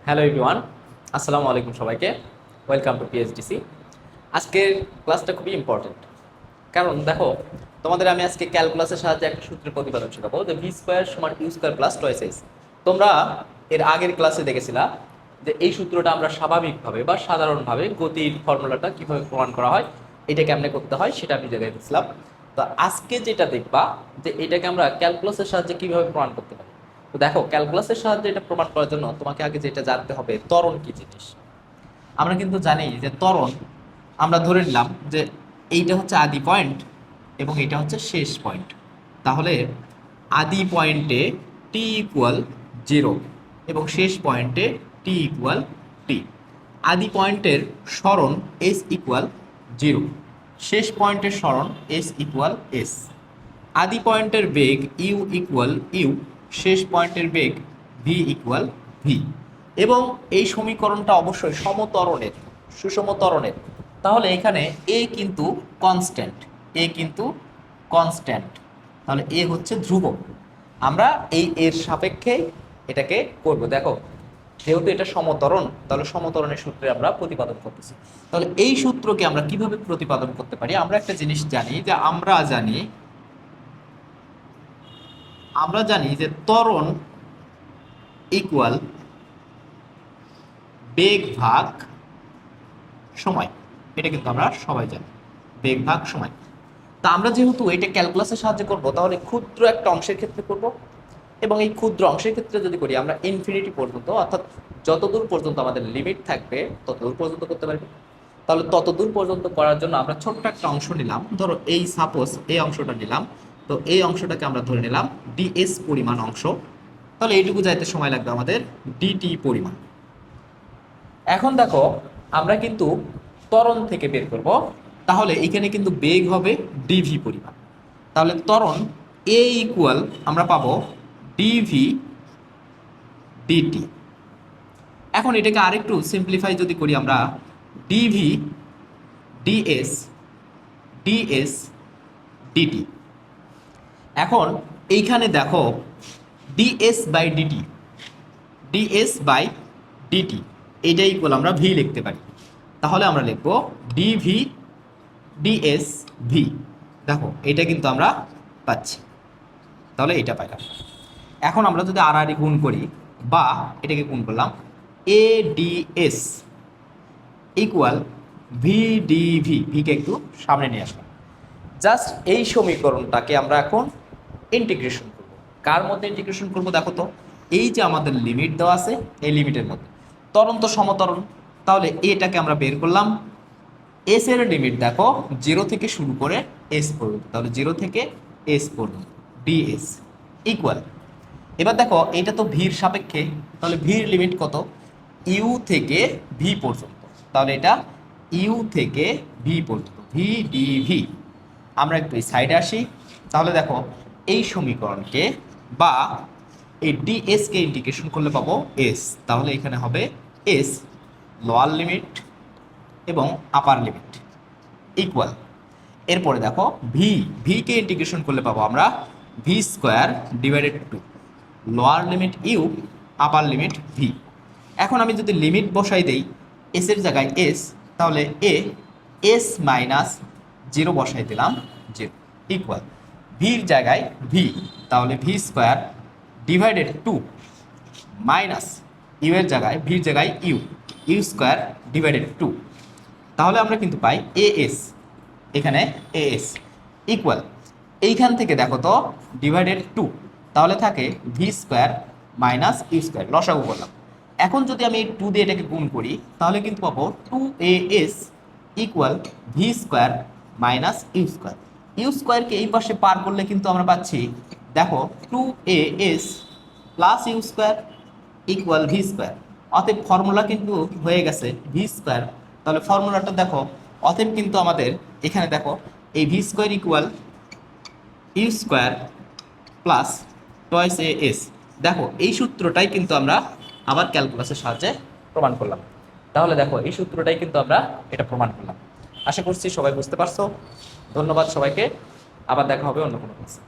Hello everyone, আসসালামু আলাইকুম সবাইকে। Welcome to PHDC. আজকের ক্লাসটা খুবই ইম্পর্টেন্ট, কারণ দেখো, তোমাদের আমি আজকে ক্যালকুলাসের সাহায্যে একটা সূত্রের প্রতিপাদন শেখাবো, যে ভি স্কোয়ার সমান u square plus twice h. তোমরা এর আগের ক্লাসে দেখেছিলা যে এই সূত্রটা আমরা স্বাভাবিকভাবে বা সাধারণভাবে গতির ফর্মুলাটা কীভাবে প্রমাণ করা হয়, এটা কেমনে করতে হয় সেটা আমি জায়গায় দিয়েছিলাম। তো আজকে যেটা দেখবা যে এটাকে আমরা ক্যালকুলাসের সাহায্যে কীভাবে প্রমাণ করতে পারি। তো দেখো, ক্যালকুলাসের সাহায্যে এটা প্রমাণ করার জন্য তোমাকে আগে যেটা জানতে হবে, ত্বরণ কি জিনিস। আমরা কিন্তু জানি যে ত্বরণ, আমরা ধরে নিলাম যে এইটা হচ্ছে আদি পয়েন্ট এবং এটা হচ্ছে শেষ পয়েন্ট। তাহলে আদি পয়েন্টে টি ইকুয়াল 0 এবং শেষ পয়েন্টে টি ইকুয়াল টি। আদি পয়েন্টের সরণ এস ইকুয়াল 0, শেষ পয়েন্টের সরণ এস ইকুয়াল এস। আদি পয়েন্টের বেগ ইউ ইকুয়াল ইউ, শেষ পয়েন্টের বেগ ভি ইকুয়াল ভি। এবং এই সমীকরণটা অবশ্যই সমত্বরণের, সুষম ত্বরণের। তাহলে এখানে এ কিন্তু কনস্ট্যান্ট, এ কিন্তু কনস্ট্যান্ট, তাহলে এ হচ্ছে ধ্রুবক। আমরা এই এর সাপেক্ষে এটাকে করব। দেখো, যেহেতু এটা সমত্বরণ, তাহলে সমত্বরণের সূত্রে আমরা প্রতিপাদন করতেছি। তাহলে এই সূত্রকে আমরা কিভাবে প্রতিপাদন করতে পারি? আমরা একটা জিনিস জানি, যে আমরা জানি যে ত্বরণ ইকুয়াল বেগ ভাগ সময়। এটা কিন্তু আমরা সবাই জানি, বেগ ভাগ সময়। তা আমরা যেহেতু এটা ক্যালকুলাসের সাহায্যে করব, তাহলে ক্ষুদ্র একটা অংশের ক্ষেত্রে করব। এবং এই ক্ষুদ্র অংশের ক্ষেত্রে যদি করি, আমরা ইনফিনিটি পর্যন্ত, অর্থাৎ যতদূর পর্যন্ত আমাদের লিমিট থাকবে ততদূর পর্যন্ত করতে পারবো। তাহলে ততদূর পর্যন্ত করার জন্য আমরা ছোট্ট একটা অংশ নিলাম। ধরো এই সাপোজ এই অংশটা নিলাম, তো এই অংশটাকে আমরা ধরে নিলাম ডিএস পরিমাণ অংশ। তাহলে এইটুকু যাইতে সময় লাগবে আমাদের ডিটি পরিমাণ। এখন দেখো, আমরা কিন্তু ত্বরণ থেকে বের করব। তাহলে এখানে কিন্তু বেগ হবে ডিভি পরিমাণ। তাহলে ত্বরণ এ ইকুয়াল আমরা পাবো ডিভি ডিটি। এখন এটাকে আরেকটু সিম্পলিফাই যদি করি, আমরা ডিভি ডিএস ডিএস ডিটি। এখন এইখানে দেখো ds by dt, ds by dt এইটা ইকুয়াল আমরা ভি লিখতে পারি। তাহলে আমরা লিখব ডিভি ডিএস ভি। দেখো, এটা কিন্তু আমরা পাচ্ছি, তাহলে এটা পাইলাম। এখন আমরা যদি আর গুণ করি, বা এটাকে গুণ করলাম, a ds equal v dv, ভিকে একটু সামনে নিয়ে আসলাম। জাস্ট এই সমীকরণটাকে আমরা এখন ইন্টিগ্রেশন করব। কার মধ্যে ইন্টিগ্রেশন করব? দেখো তো, এই যে আমাদের লিমিট দেওয়া আছে, এই লিমিটের মধ্যে। ত্বরণ তো সমত্বরণ, তাহলে এটাকে আমরা বের করলাম। এস এর লিমিট দেখো 0 থেকে শুরু করে এস পর্যন্ত, তাহলে 0 থেকে এস পর্যন্ত ডিএস ইকুয়াল। এবার দেখো, এটা তো ভির সাপেক্ষে, তাহলে ভির লিমিট কত? ইউ থেকে ভি পর্যন্ত। তাহলে এটা ইউ থেকে ভি পর্যন্ত, ভি ডিভি। আমরা একটু এই সাইডে আসি। তাহলে দেখো, এই সমীকরণকে বা এই ডিএস কে ইন্টিগ্রেশন করলে পাবো এস। তাহলে এখানে হবে এস লোয়ার লিমিট এবং আপার লিমিট ইকুয়াল। এরপরে দেখো, ভি কে ইন্টিগ্রেশন করলে পাবো আমরা v square divided to lower limit u, upper limit v. এখন আমি যদি লিমিট বসাই দেই এস এর জায়গায় এস, তাহলে এস মাইনাস 0 বসাই দিলাম 0 ইকুয়াল ভির জায়গায় ভি, তাহলে v square divided to minus u এর জায়গায়, ভির জায়গায় u, u square divided to. তাহলে আমরা কিন্তু পাই এএস, এখানে এএস ইকুয়াল, এইখান থেকে দেখো তো ডিভাইডেড টু, তাহলে থাকে v square minus u square, লসাগু করলাম। এখন যদি আমি এই 2 দিয়ে এটাকে গুণ করি, তাহলে কিন্তু পাবো 2as equal v square minus u square. U স্কোয়ারকে এই পাশে পার করলে কিন্তু আমরা পাচ্ছি, দেখো 2as plus u square equal v square. অতএব ফর্মুলা কিন্তু হয়ে গেছে ভি স্কোয়ার। তাহলে ফর্মুলাটা দেখো, অতএব কিন্তু আমাদের এখানে দেখো এই v square equal u square plus twice a s. দেখো, এই সূত্রটাই কিন্তু আমরা আবার ক্যালকুলাসের সাহায্যে প্রমাণ করলাম। তাহলে দেখো, এই সূত্রটাই কিন্তু আমরা এটা প্রমাণ করলাম। আশা করছি সবাই বুঝতে পারছো। ধন্যবাদ সবাইকে, আবার দেখা হবে অন্য কোনো ক্লাসে।